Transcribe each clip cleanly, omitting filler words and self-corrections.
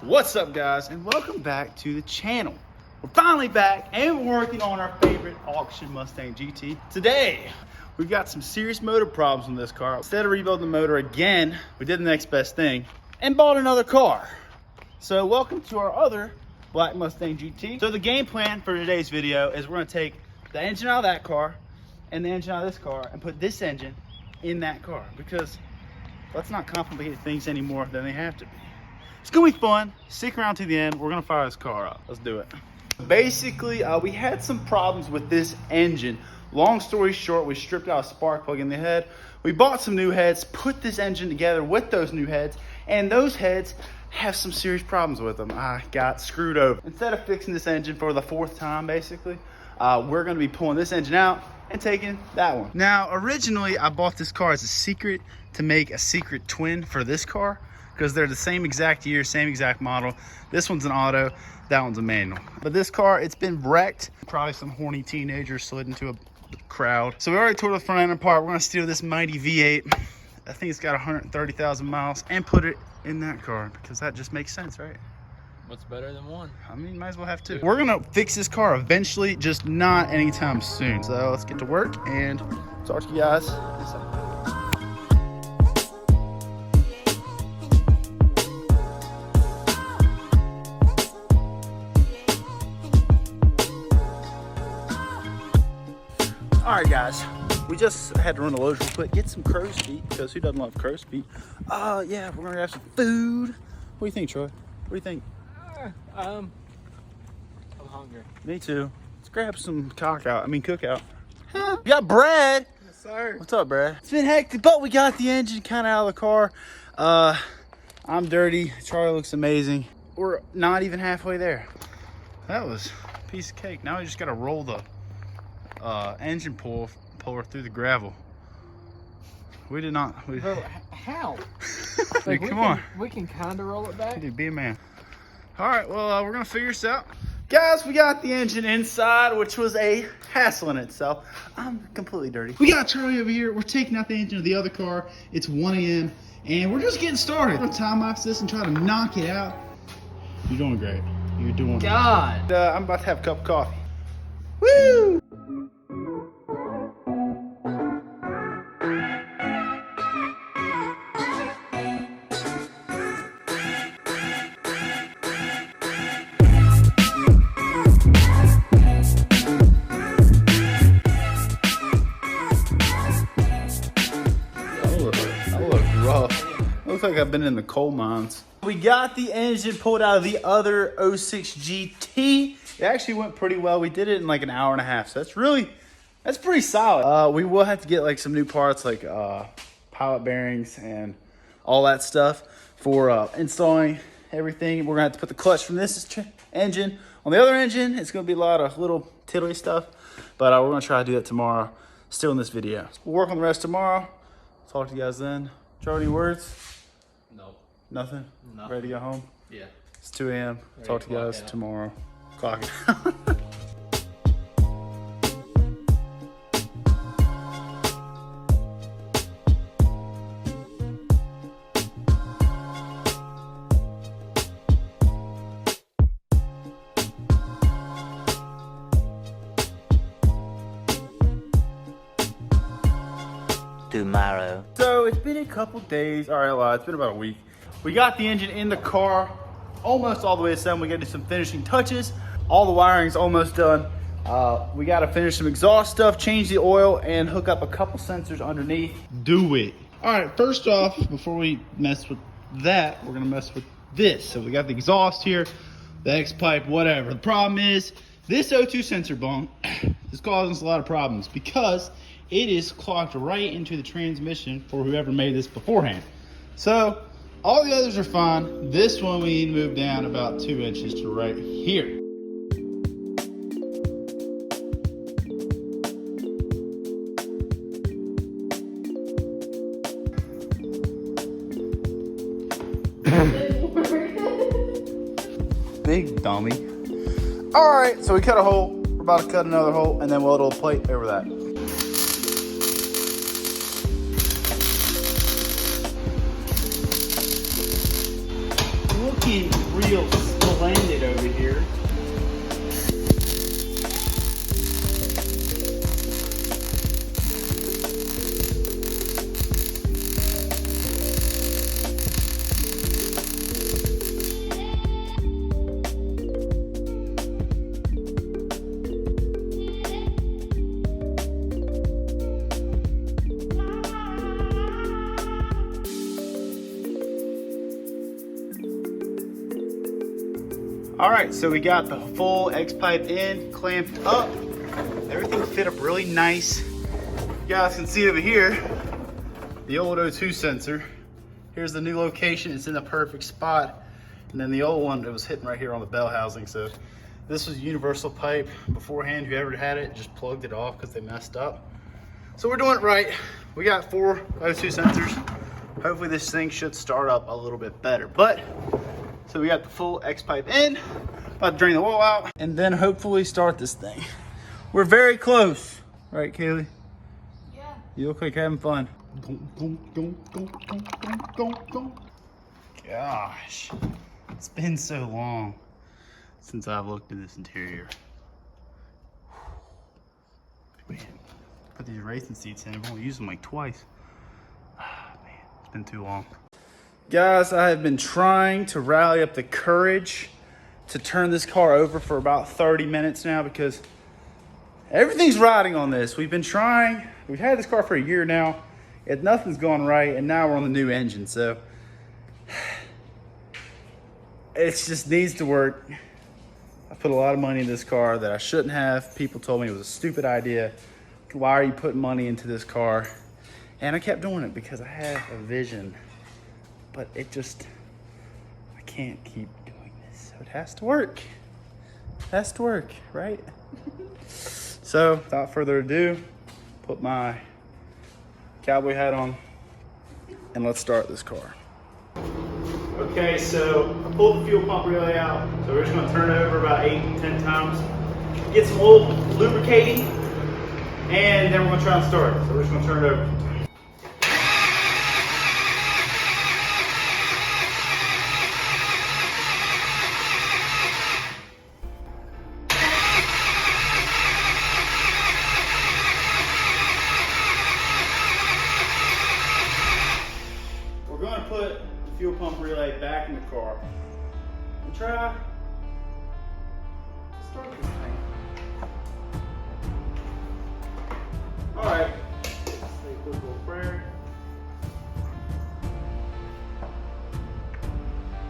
What's up, guys, and welcome back to the channel. We're finally back and we're working on our favorite Auction Mustang GT. Today, we've got some serious motor problems on this car. Instead of rebuilding the motor again, we did the next best thing and bought another car. So welcome to our other black Mustang GT. So the game plan for today's video is we're gonna take the engine out of that car and the engine out of this car and put this engine in that car, because let's not complicate things any more than they have to be. It's gonna be fun. Stick around to the end. We're gonna fire this car up. Let's do it. Basically, we had some problems with this engine. Long story short, we stripped out a spark plug in the head. We bought some new heads, put this engine together with those new heads, and those heads have some serious problems with them. I got screwed over. Instead of fixing this engine for the fourth time, basically, we're gonna be pulling this engine out and taking that one. Now, originally, I bought this car as a secret to make a secret twin for this car, because they're the same exact year, same exact model. This one's an auto, that one's a manual. But this car, it's been wrecked. Probably some horny teenager slid into a crowd. So we already tore the front end apart. We're gonna steal this mighty V8. I think it's got 130,000 miles and put it in that car, because that just makes sense, right? What's better than one? I mean, might as well have two. We're gonna fix this car eventually, just not anytime soon. So let's get to work and talk to you guys in a second. All right, guys, we just had to run the loads real quick, get some crow's feet, because who doesn't love crow's feet? Yeah, we're gonna have some food. What do you think, Troy? What do you think? I'm hungry. Me too. Let's grab some cookout. Huh? We got Brad. Yes, sir. What's up, Brad? It's been hectic, but we got the engine kind of out of the car. I'm dirty. Charlie looks amazing. We're not even halfway there. That was a piece of cake. Now we just gotta roll the engine puller through the gravel. We did not. Bro, how? Dude, come on. We can kind of roll it back. Dude, be a man. All right, well, we're gonna figure this out. Guys, we got the engine inside, which was a hassle in itself. I'm completely dirty. We got Charlie over here. We're taking out the engine of the other car. It's 1 a.m. and we're just getting started. We're gonna time lapse this and try to knock it out. You're doing great. You're doing God. I'm about to have a cup of coffee. Woo! Looks like I've been in the coal mines. We got the engine pulled out of the other 06 GT. It actually went pretty well. We did it in like an hour and a half. So that's pretty solid. We will have to get like some new parts, like pilot bearings and all that stuff for installing everything. We're gonna have to put the clutch from this engine on the other engine. It's gonna be a lot of little tiddly stuff, but we're gonna try to do that tomorrow, still in this video. We'll work on the rest tomorrow. Talk to you guys then. Charlie, any words? Nope. Nothing? Nothing. Ready to go home? Yeah. It's 2 a.m. Talk to you guys tomorrow. Clock it out. Tomorrow. So it's been a couple days. All right, it's been about a week. We got the engine in the car, almost all the way assembled. We got to do some finishing touches. All the wiring's almost done. We got to finish some exhaust stuff, change the oil, and hook up a couple sensors underneath. Do it. All right, first off, before we mess with that, we're gonna mess with this. So we got the exhaust here, the X pipe, whatever. The problem is this O2 sensor bone is causing us a lot of problems because it is clogged right into the transmission for whoever made this beforehand. So all the others are fine. This one we need to move down about 2 inches to right here. Big dummy. All right, so we cut a hole. We're about to cut another hole, and then we'll weld a plate over that. Looking real splendid over here. All right, so we got the full X-pipe in, clamped up. Everything fit up really nice. You guys can see over here, the old O2 sensor. Here's the new location, it's in the perfect spot. And then the old one, it was hitting right here on the bell housing. So this was universal pipe. Beforehand, whoever had it just plugged it off because they messed up. So we're doing it right. We got 4 O2 sensors. Hopefully this thing should start up a little bit better. So we got the full X-pipe in, about to drain the oil out, and then hopefully start this thing. We're very close. Right, Kaylee? Yeah. You look like having fun. Gosh, it's been so long since I've looked at this interior. Man, put these racing seats in, I've only used them like twice. Man, it's been too long. Guys, I have been trying to rally up the courage to turn this car over for about 30 minutes now because everything's riding on this. We've been trying, we've had this car for a year now, and nothing's gone right, and now we're on the new engine, so it just needs to work. I put a lot of money in this car that I shouldn't have. People told me it was a stupid idea. Why are you putting money into this car? And I kept doing it because I have a vision. But it just, I can't keep doing this. So it has to work. It has to work, right? So without further ado, put my cowboy hat on and let's start this car. Okay, so I pulled the fuel pump relay out. So we're just gonna turn it over about 8-10 times. Get some oil lubricating, and then we're gonna try and start it. So we're just gonna turn it over. We're going to put the fuel pump relay back in the car and try to start this thing. All right, say a quick little prayer.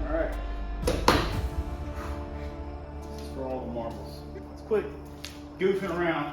All right, this is for all the marbles. Let's quit goofing around.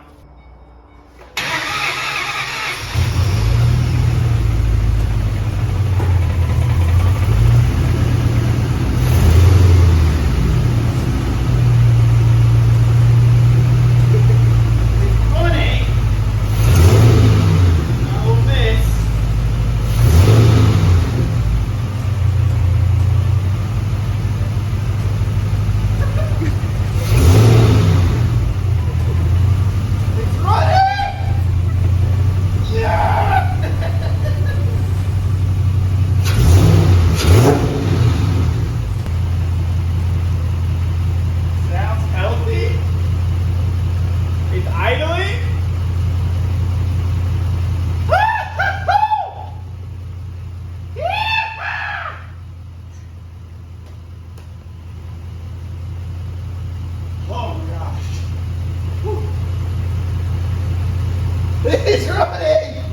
It's running!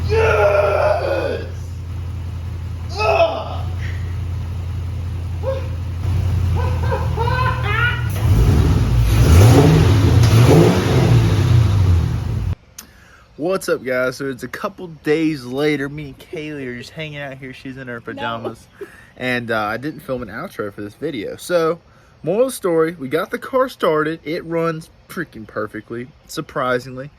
Yes! Ugh! What's up, guys? So it's a couple days later. Me and Kaylee are just hanging out here. She's in her pajamas. No. And I didn't film an outro for this video. So, moral of the story, we got the car started. It runs freaking perfectly, surprisingly.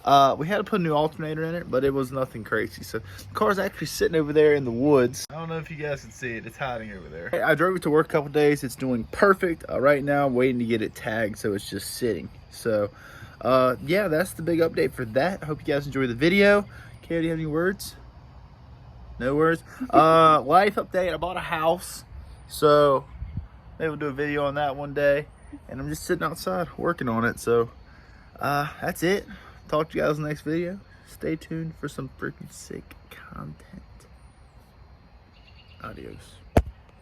We had to put a new alternator in it, but it was nothing crazy. So the car's actually sitting over there in the woods. I don't know if you guys can see it. It's hiding over there. I drove it to work a couple days. It's doing perfect. Right now, I'm waiting to get it tagged, so it's just sitting. So, yeah, that's the big update for that. I hope you guys enjoy the video. Kay, do you have any words? No words? Life update. I bought a house. So Maybe we'll do a video on that one day. And I'm just sitting outside working on it. So that's it. Talk to you guys in the next video. Stay tuned for some freaking sick content. Adios.